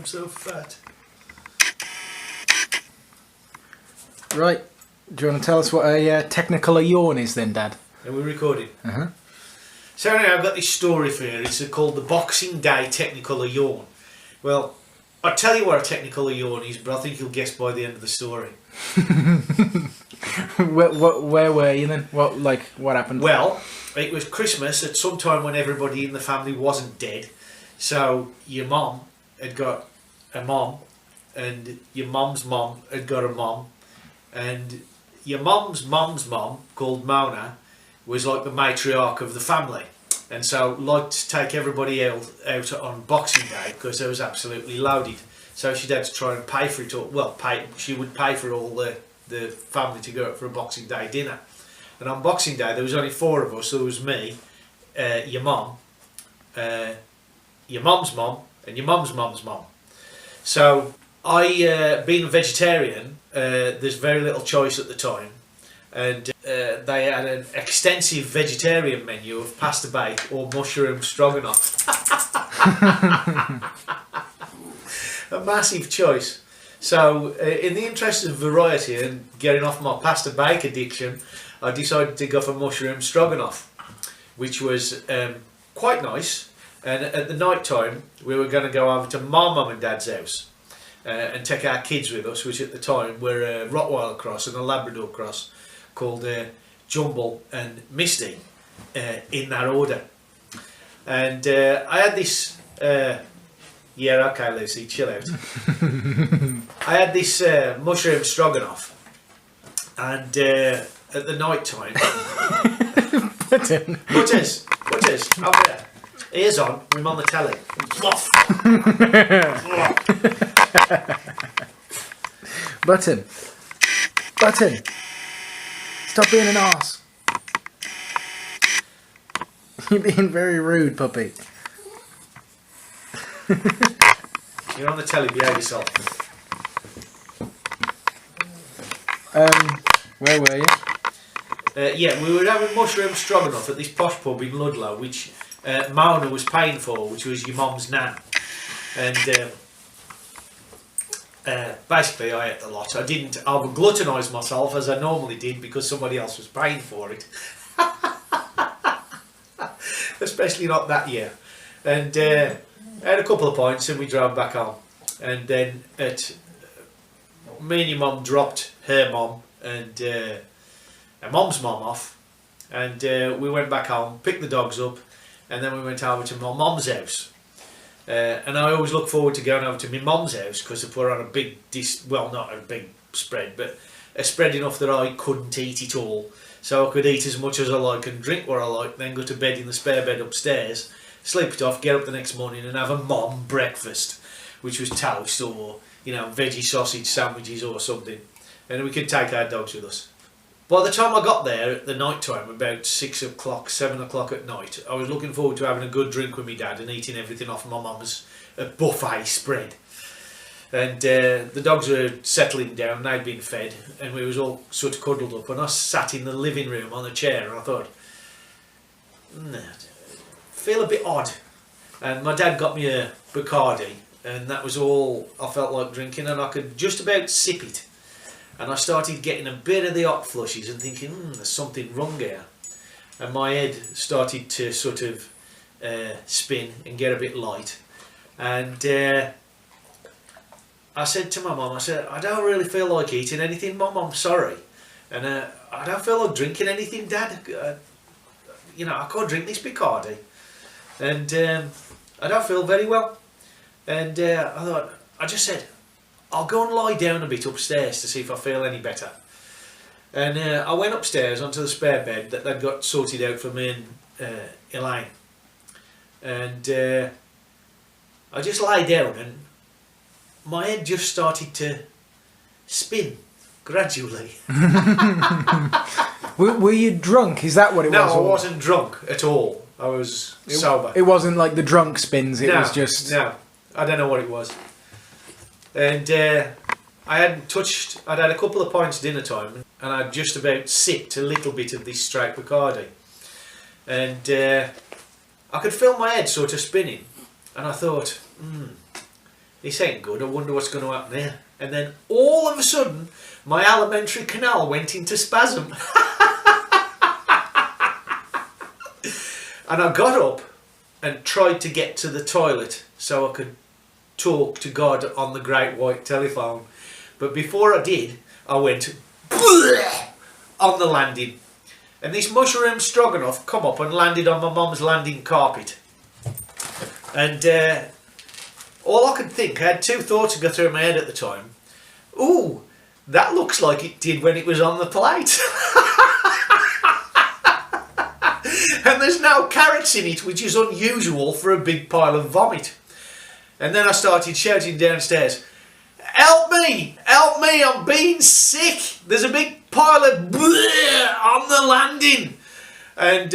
I'm so fat. Right. Do you want to tell us what a technicolour yawn is then, Dad? Are we recording? Uh-huh. So anyway, I've got this story for you. It's called the Boxing Day Technicolour Yawn. Well, I'll tell you what a Technicolour yawn is, but I think you'll guess by the end of the story. Where were you then? What happened? Well, it was Christmas at some time when everybody in the family wasn't dead. So your mum had got a mum, and your mum's mum had got a mum, and your mum's mum, called Mona, was like the matriarch of the family, and so liked to take everybody out on Boxing Day because it was absolutely loaded. So she'd had to try and pay for it all. Well, she would pay for all the family to go out for a Boxing Day dinner. And on Boxing Day there was only 4 of us. There was me, your mum, your mum's mum, and your mum's mum's mum. So I, being a vegetarian, there's very little choice at the time, and they had an extensive vegetarian menu of pasta bake or mushroom stroganoff. A massive choice. So in the interest of variety and getting off my pasta bake addiction, I decided to go for mushroom stroganoff, which was quite nice. And at the night time we were going to go over to my mum and dad's house and take our kids with us, which at the time were a Rottweiler cross and a Labrador cross called Jumble and Misty, in that order. And I had this yeah, okay Lucy, chill out. I had this mushroom stroganoff, and at the night time Butters, over there, ears on, I'm on the telly. Button, stop being an arse. You're being very rude, puppy. You're on the telly, behave yourself. Where were you? Yeah, we were having mushroom stroganoff at this posh pub in Ludlow, which Mona was paying for, which was your mum's nan. And basically I ate a lot. I would gluttonise myself as I normally did because somebody else was paying for it. Especially not that year. And I had a couple of pints and we drove back home. And then me and your mum dropped her mum and her mum's mum off, and we went back home, picked the dogs up, and then we went over to my mum's house. And I always look forward to going over to my mum's house because they put on a big well, not a big spread, but a spread enough that I couldn't eat it all. So I could eat as much as I like and drink what I like, then go to bed in the spare bed upstairs, sleep it off, get up the next morning and have a mum breakfast, which was toast or, you know, veggie sausage sandwiches or something. And we could take our dogs with us. By the time I got there at the night time, about 6 o'clock, 7 o'clock at night, I was looking forward to having a good drink with my dad and eating everything off my mum's buffet spread. And the dogs were settling down, they'd been fed, and we was all sort of cuddled up, and I sat in the living room on a chair and I thought, feel a bit odd. And my dad got me a Bacardi, and that was all I felt like drinking, and I could just about sip it. And I started getting a bit of the hot flushes and thinking, there's something wrong here. And my head started to sort of spin and get a bit light. And I said to my mum, I said, I don't really feel like eating anything, Mum, I'm sorry. And I don't feel like drinking anything, Dad. You know, I can't drink this Bacardi. And I don't feel very well. And I just said, I'll go and lie down a bit upstairs to see if I feel any better. And I went upstairs onto the spare bed that they'd got sorted out for me and Elaine. And I just lay down and my head just started to spin gradually. Were you drunk? Is that what it was? No, I wasn't drunk at all. I was sober. It wasn't like the drunk spins, it was just... No, I don't know what it was. And I'd had a couple of pints dinner time and I'd just about sipped a little bit of this straight Bacardi. And I could feel my head sort of spinning. And I thought, this ain't good, I wonder what's going to happen there. And then all of a sudden, my alimentary canal went into spasm. And I got up and tried to get to the toilet so I could talk to God on the great white telephone. But before I did, I went on the landing. And this Mushroom Stroganoff come up and landed on my mum's landing carpet. And all I could think, I had two thoughts go through my head at the time. Ooh, that looks like it did when it was on the plate. And there's now carrots in it, which is unusual for a big pile of vomit. And then I started shouting downstairs, help me, I'm being sick. There's a big pile of on the landing. And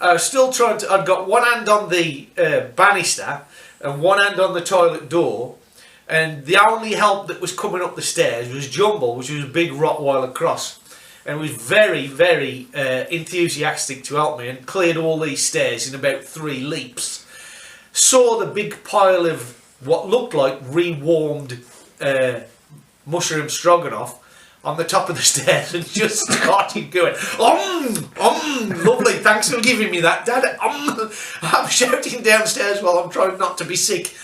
I was still trying to, I'd got one hand on the banister and one hand on the toilet door. And the only help that was coming up the stairs was Jumble, which was a big Rottweiler cross. And was very, very enthusiastic to help me and cleared all these stairs in about 3 leaps. Saw the big pile of what looked like rewarmed Mushroom Stroganoff on the top of the stairs and just started going, lovely, thanks for giving me that, Dad. I'm shouting downstairs while I'm trying not to be sick.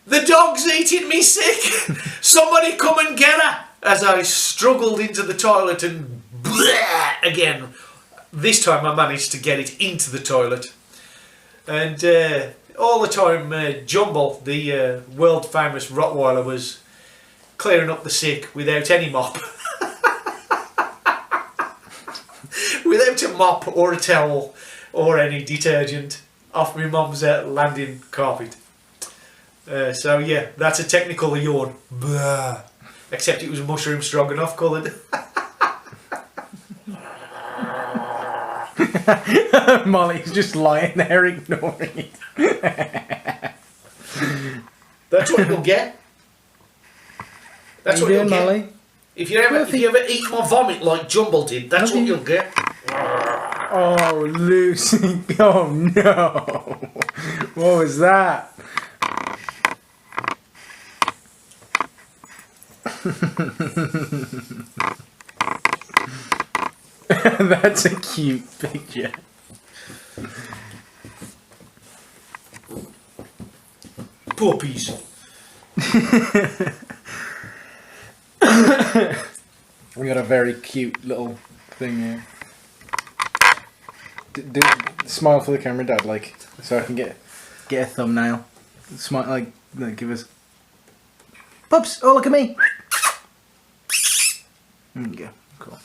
The dog's eating me sick. Somebody come and get her. As I struggled into the toilet and again, this time I managed to get it into the toilet. And all the time Jumble, the world famous Rottweiler, was clearing up the sick without any mop. Without a mop or a towel or any detergent off my mum's landing carpet. So yeah, that's a technical yawn. Blah. Except it was Mushroom Stroganoff coloured. Molly's just lying there ignoring it. That's what you'll get. That's what you'll get. Molly? If you ever eat my vomit like Jumble did, that's what you'll get. Oh, Lucy. Oh no. What was that? That's a cute picture. Puppies. We got a very cute little thing here. Smile for the camera, Dad, like, so I can get a thumbnail. Smile, like give us. Pups! Oh, look at me! There you go. Cool.